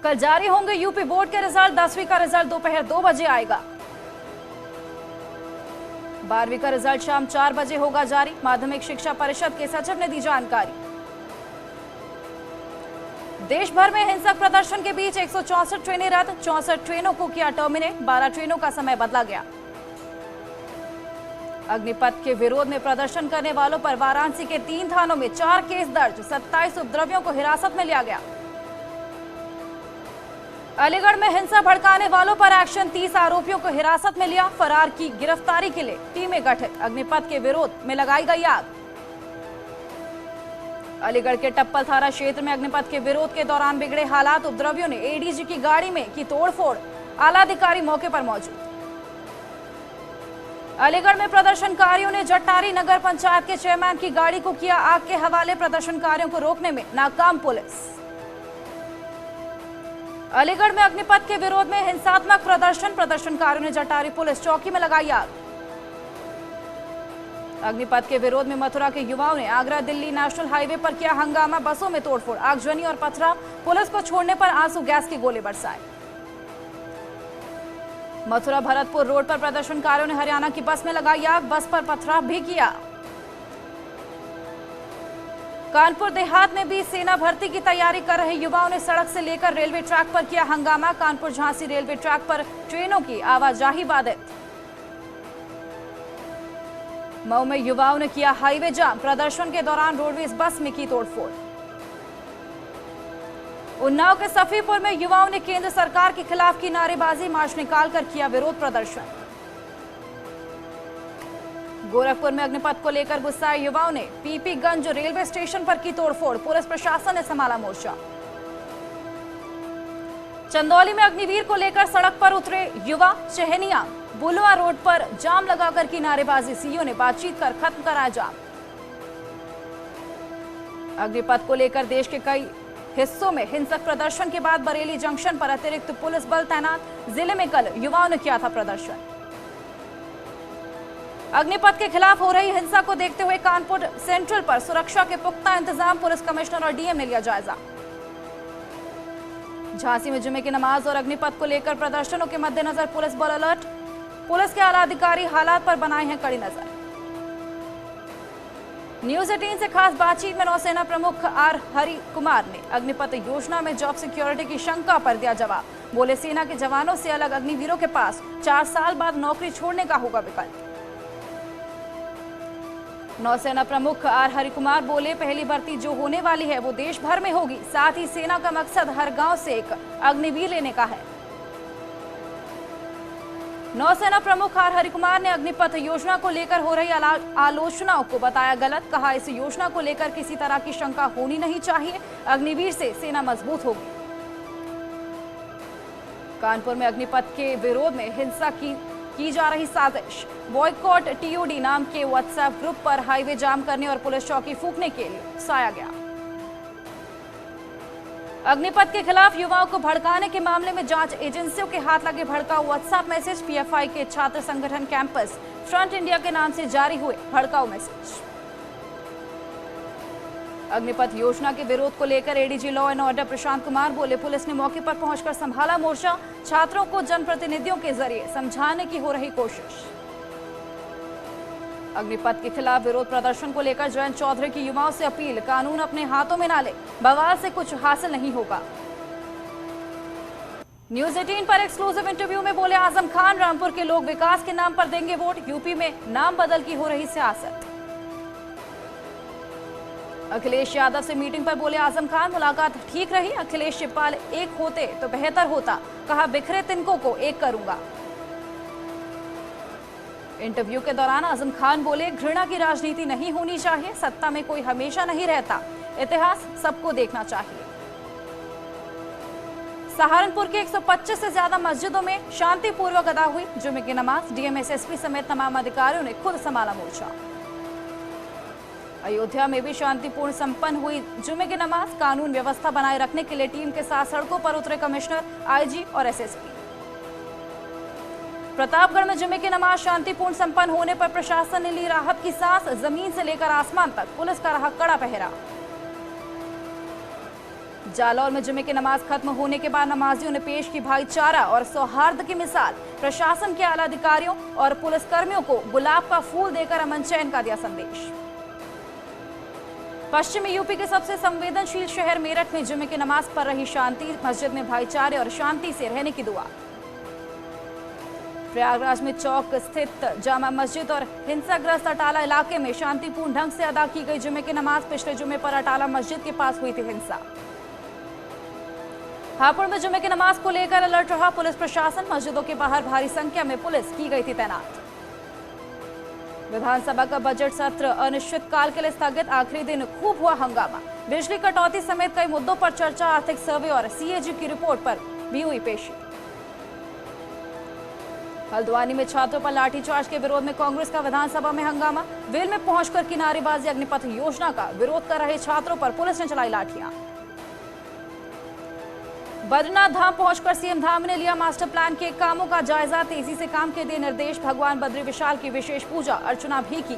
कल जारी होंगे यूपी बोर्ड के रिजल्ट। 10वीं का रिजल्ट दोपहर 2 बजे आएगा। 12वीं का रिजल्ट शाम 4 बजे होगा जारी। माध्यमिक शिक्षा परिषद के सचिव ने दी जानकारी। देश भर में हिंसक प्रदर्शन के बीच 164 ट्रेनें रद्द, 64 ट्रेनों को किया टर्मिनेट, 12 ट्रेनों का समय बदला गया। अग्निपथ के विरोध में प्रदर्शन करने वालों पर वाराणसी के 3 थानों में 4 केस दर्ज, 27 उपद्रवियों को हिरासत में लिया गया। अलीगढ़ में हिंसा भड़काने वालों पर एक्शन, 30 आरोपियों को हिरासत में लिया। फरार की गिरफ्तारी के लिए टीमें गठित, अग्निपथ के विरोध में लगाई गई आग। अलीगढ़ के टप्पल थाना क्षेत्र में अग्निपथ के विरोध के दौरान बिगड़े हालात, उपद्रवियों ने एडीजी की गाड़ी में की तोड़फोड़, आला अधिकारी मौके पर मौजूद। अलीगढ़ में प्रदर्शनकारियों ने जट्टारी नगर पंचायत के चेयरमैन की गाड़ी को किया आग के हवाले, प्रदर्शनकारियों को रोकने में नाकाम पुलिस। अलीगढ़ में अग्निपथ के विरोध में हिंसात्मक प्रदर्शन, प्रदर्शनकारियों ने जट्टारी पुलिस चौकी में लगाई आग। अग्निपथ के विरोध में मथुरा के युवाओं ने आगरा दिल्ली नेशनल हाईवे पर किया हंगामा, बसों में तोड़फोड़, आगजनी और पथराव, पुलिस को छोड़ने पर आंसू गैस के गोले बरसाए। मथुरा भरतपुर रोड पर प्रदर्शनकारियों ने हरियाणा की बस में लगाई आग, बस पर पथराव भी किया। कानपुर देहात में भी सेना भर्ती की तैयारी कर रहे युवाओं ने सड़क से लेकर रेलवे ट्रैक पर किया हंगामा, कानपुर झांसी रेलवे ट्रैक पर ट्रेनों की आवाजाही बाधित। मऊ में युवाओं ने किया हाईवे जाम, प्रदर्शन के दौरान रोडवेज बस में की तोड़फोड़। उन्नाव के सफीपुर में युवाओं ने केंद्र सरकार के खिलाफ की नारेबाजी, मार्च निकालकर किया विरोध प्रदर्शन। गोरखपुर में अग्निपथ को लेकर गुस्साए युवाओं ने पीपीगंज रेलवे स्टेशन पर की तोड़फोड़, पुलिस प्रशासन ने संभाला मोर्चा। चंदौली में अग्निवीर को लेकर सड़क पर उतरे युवा, चहनिया बुलवा रोड पर जाम लगाकर की नारेबाजी, सीईओ ने बातचीत कर खत्म कराया जाम। अग्निपथ को लेकर देश के कई हिस्सों में हिंसक प्रदर्शन के बाद बरेली जंक्शन पर अतिरिक्त पुलिस बल तैनात, जिले में कल युवाओं ने किया था प्रदर्शन। अग्निपथ के खिलाफ हो रही हिंसा को देखते हुए कानपुर सेंट्रल पर सुरक्षा के पुख्ता इंतजाम, पुलिस कमिश्नर और डीएम ने लिया जायजा। झांसी में जुमे की नमाज और अग्निपथ को लेकर प्रदर्शनों के मद्देनजर पुलिस बल अलर्ट, पुलिस के आला अधिकारी हालात पर बनाए हैं कड़ी नजर। न्यूज 18 से खास बातचीत में नौसेना प्रमुख आर हरि कुमार ने अग्निपथ योजना में जॉब सिक्योरिटी की शंका पर दिया जवाब। बोले, सेना के जवानों से अलग अग्निवीरों के पास 4 साल बाद नौकरी छोड़ने का होगा विकल्प। नौसेना प्रमुख आर हरि कुमार बोले, पहली भर्ती जो होने वाली है वो देश भर में होगी, साथ ही सेना का मकसद हर गांव से एक अग्निवीर लेने का है। नौसेना प्रमुख आर हरि कुमार ने अग्निपथ योजना को लेकर हो रही आलोचनाओं को बताया गलत, कहा इस योजना को लेकर किसी तरह की शंका होनी नहीं चाहिए, अग्निवीर से सेना मजबूत होगी। कानपुर में अग्निपथ के विरोध में हिंसा की जा रही साजिश, बॉयकॉट टीओडी नाम के व्हाट्सएप ग्रुप पर हाईवे जाम करने और पुलिस चौकी फूंकने के लिए उकसाया गया। अग्निपथ के खिलाफ युवाओं को भड़काने के मामले में जांच एजेंसियों के हाथ लगे भड़काऊ व्हाट्सएप मैसेज, पीएफआई के छात्र संगठन कैंपस फ्रंट इंडिया के नाम से जारी हुए भड़काऊ मैसेज। अग्निपथ योजना के विरोध को लेकर ADG law and order Prashant Kumar बोले, पुलिस ने मौके पर पहुंचकर संभाला मोर्चा, छात्रों को जनप्रतिनिधियों के जरिए समझाने की हो रही कोशिश। अग्निपथ के खिलाफ विरोध प्रदर्शन को लेकर जयंत चौधरी की युवाओं से अपील, कानून अपने हाथों में ना ले, बवाल से कुछ हासिल नहीं होगा। न्यूज 18 पर एक्सक्लूसिव इंटरव्यू में बोले आजम खान, रामपुर के लोग विकास के नाम पर देंगे वोट, यूपी में नाम बदल की हो रही सियासत। अखिलेश यादव से मीटिंग पर बोले आजम खान, मुलाकात ठीक रही, अखिलेश शिवपाल एक होते तो बेहतर होता, कहा बिखरे तिनकों को एक करूंगा। इंटरव्यू के दौरान आजम खान बोले, घृणा की राजनीति नहीं होनी चाहिए, सत्ता में कोई हमेशा नहीं रहता, इतिहास सबको देखना चाहिए। सहारनपुर के 125 से ज्यादा मस्जिदों में शांतिपूर्वक अदा हुई जुमे की नमाज, डीएम एसएसपी समेत तमाम अधिकारियों ने खुद संभाला मोर्चा। अयोध्या में भी शांतिपूर्ण संपन्न हुई जुमे की नमाज, कानून व्यवस्था बनाए रखने के लिए टीम के साथ सड़कों पर उतरे कमिश्नर, आईजी और एसएसपी। प्रतापगढ़ में जुमे की नमाज शांतिपूर्ण संपन्न होने पर प्रशासन ने ली राहत की सांस, जमीन से लेकर आसमान तक पुलिस का रहा कड़ा पहरा। जालौर में जुमे की नमाज खत्म होने के बाद नमाजियों ने पेश की भाईचारा और सौहार्द की मिसाल। प्रशासन के आला अधिकारियों और पुलिसकर्मियों को गुलाब का फूल देकर अमन चैन का दिया संदेश। पश्चिमी यूपी के सबसे संवेदनशील शहर मेरठ में जुमे की नमाज पढ़ रही शांति, मस्जिद में भाईचारे और शांति से रहने की दुआ। प्रयागराज में चौक स्थित जामा मस्जिद और हिंसाग्रस्त अटाला इलाके में शांतिपूर्ण ढंग से अदा की गई जुमे की नमाज। पिछले जुमे पर अटाला मस्जिद के पास हुई थी हिंसा। हापुड़ में जुमे की नमाज को लेकर अलर्ट रहा पुलिस प्रशासन। मस्जिदों के बाहर भारी संख्या में पुलिस की गई थी तैनात। विधानसभा का बजट सत्र अनिश्चितकाल के लिए स्थगित। आखिरी दिन खूब हुआ हंगामा। बिजली कटौती समेत कई मुद्दों पर चर्चा। आर्थिक सर्वे और सीएजी की रिपोर्ट पर भी हुई पेशी। हल्द्वानी में छात्रों पर लाठीचार्ज के विरोध में कांग्रेस का विधानसभा में हंगामा। वेल में पहुंचकर की नारेबाजी। अग्निपथ योजना का विरोध कर रहे छात्रों पर पुलिस ने चलाई लाठियां। बद्रीनाथ धाम पहुंचकर सीएम धाम ने लिया मास्टर प्लान के कामों का जायजा। तेजी से काम के दिए निर्देश। भगवान बद्री विशाल की विशेष पूजा अर्चना भी की।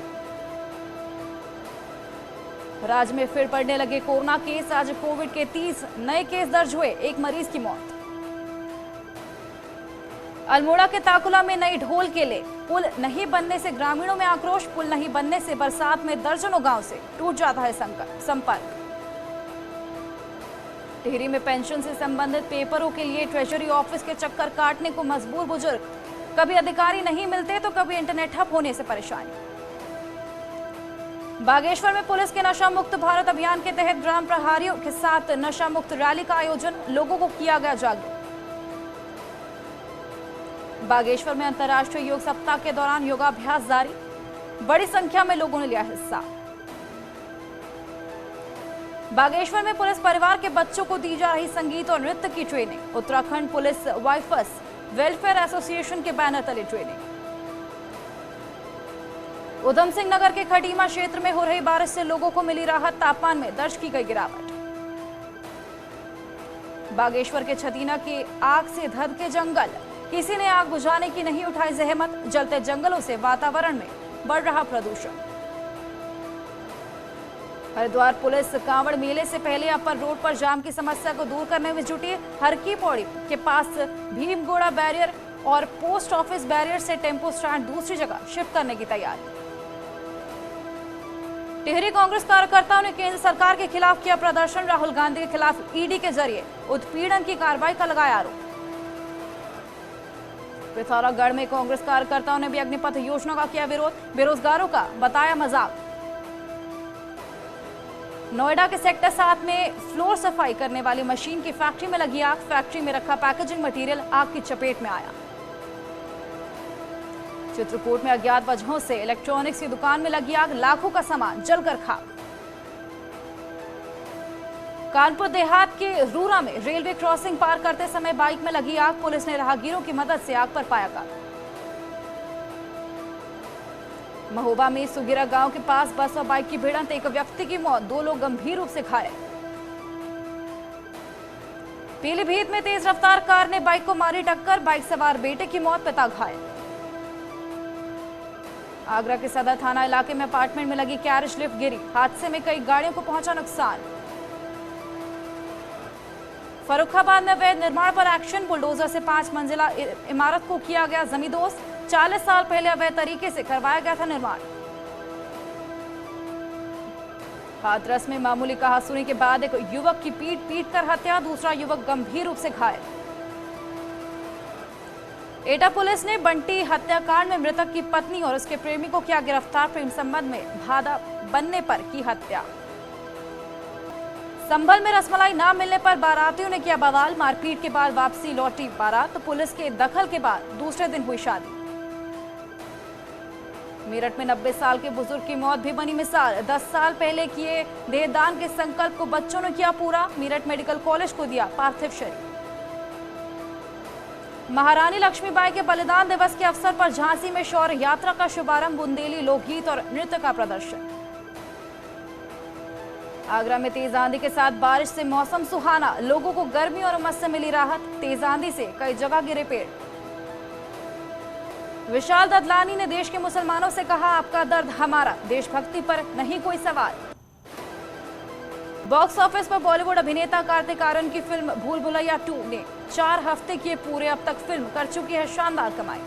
राज्य में फिर बढ़ने लगे कोरोना केस। आज कोविड के 30 नए केस दर्ज हुए। एक मरीज की मौत। अल्मोड़ा के ताकुला में नई ढोल केले। पुल नहीं बनने से ग्रामीणों में आक्रोश। पुल नहीं बनने से बरसात में दर्जनों गांव से टूट जाता है संपर्क। टिहरी में पेंशन से संबंधित पेपरों के लिए ट्रेजरी ऑफिस के चक्कर काटने को मजबूर बुजुर्ग। कभी अधिकारी नहीं मिलते तो कभी इंटरनेट ठप होने से परेशानी। बागेश्वर में पुलिस के नशा मुक्त भारत अभियान के तहत ग्राम प्रहरियों के साथ नशा मुक्त रैली का आयोजन। लोगों को किया गया जागरूक। बागेश्वर में अंतर्राष्ट्रीय योग सप्ताह के दौरान योगाभ्यास जारी। बड़ी संख्या में लोगों ने लिया हिस्सा। बागेश्वर में पुलिस परिवार के बच्चों को दी जा रही संगीत और नृत्य की ट्रेनिंग। उत्तराखंड पुलिस वाइफर्स वेलफेयर एसोसिएशन के बैनर तले ट्रेनिंग। उधम सिंह नगर के खटीमा क्षेत्र में हो रही बारिश से लोगों को मिली राहत। तापमान में दर्ज की गई गिरावट। बागेश्वर के छतीना के आग से धधके जंगल। किसी ने आग बुझाने की नहीं उठाई जहमत। जलते जंगलों से वातावरण में बढ़ रहा प्रदूषण। हरिद्वार पुलिस कांवड़ मेले से पहले अपर रोड पर जाम की समस्या को दूर करने में जुटी। हरकी पौड़ी के पास भीमगोड़ा बैरियर और पोस्ट ऑफिस बैरियर से टेम्पो स्टैंड दूसरी जगह शिफ्ट करने की तैयारी। टिहरी कांग्रेस कार्यकर्ताओं ने केंद्र सरकार के खिलाफ किया प्रदर्शन। राहुल गांधी के खिलाफ ईडी के जरिए उत्पीड़न की कार्रवाई का लगाया आरोप। पिथौरागढ़ में कांग्रेस कार्यकर्ताओं ने भी अग्निपथ योजना का किया विरोध। बेरोजगारों का बताया मजाक। नोएडा के सेक्टर 7 में फ्लोर सफाई करने वाली मशीन की फैक्ट्री में लगी आग। फैक्ट्री में रखा पैकेजिंग मटेरियल आग की चपेट में आया। चित्रकूट में अज्ञात वजहों से इलेक्ट्रॉनिक्स की दुकान में लगी आग। लाखों का सामान जलकर खाक। कानपुर देहात के रूरा में रेलवे क्रॉसिंग पार करते समय बाइक में लगी आग। पुलिस ने राहगीरों की मदद से आग पर पाया काबू। महोबा में सुगिरा गांव के पास बस और बाइक की भिड़ंत। एक व्यक्ति की मौत, 2 लोग गंभीर रूप से घायल। पीलीभीत में तेज रफ्तार कार ने बाइक को मारी टक्कर। बाइक सवार बेटे की मौत, पिता घायल। आगरा के सदर थाना इलाके में अपार्टमेंट में लगी कैरेज लिफ्ट गिरी। हादसे में कई गाड़ियों को पहुंचा नुकसान। फर्रुखाबाद में अवैध निर्माण पर एक्शन। बुलडोजर से 5 मंजिला इमारत को किया गया जमींदोज। 40 साल पहले अवैध तरीके से करवाया गया था निर्माण। हाथरस में मामूली कहासुनी के बाद एक युवक की पीट कर हत्या। दूसरा युवक गंभीर रूप से घायल। एटा पुलिस ने बंटी हत्याकांड में मृतक की पत्नी और उसके प्रेमी को किया गिरफ्तार। प्रेम संबंध में बाधा बनने पर की हत्या। संभल में रसमलाई ना मिलने पर बारातियों ने किया बवाल। मारपीट के बाद वापसी लौटी बारात तो पुलिस के दखल के बाद दूसरे दिन हुई शादी। मेरठ में 90 साल के बुजुर्ग की मौत भी बनी मिसाल। 10 साल पहले किए देहदान के संकल्प को बच्चों ने किया पूरा। मेरठ मेडिकल कॉलेज को दिया पार्थिव शरीर। महारानी लक्ष्मीबाई के बलिदान दिवस के अवसर पर झांसी में शौर्य यात्रा का शुभारंभ। बुंदेली लोकगीत और नृत्य का प्रदर्शन। आगरा में तेज आंधी के साथ बारिश से मौसम सुहाना। लोगों को गर्मी और उमस से मिली राहत। तेज आंधी से कई जगह गिरे पेड़। विशाल ददलानी ने देश के मुसलमानों से कहा, आपका दर्द हमारा। देशभक्ति पर नहीं कोई सवाल। बॉक्स ऑफिस पर बॉलीवुड अभिनेता कार्तिक आर्यन की फिल्म भूल भुलैया 2 ने 4 हफ्ते किए पूरे। अब तक फिल्म कर चुकी है शानदार कमाई।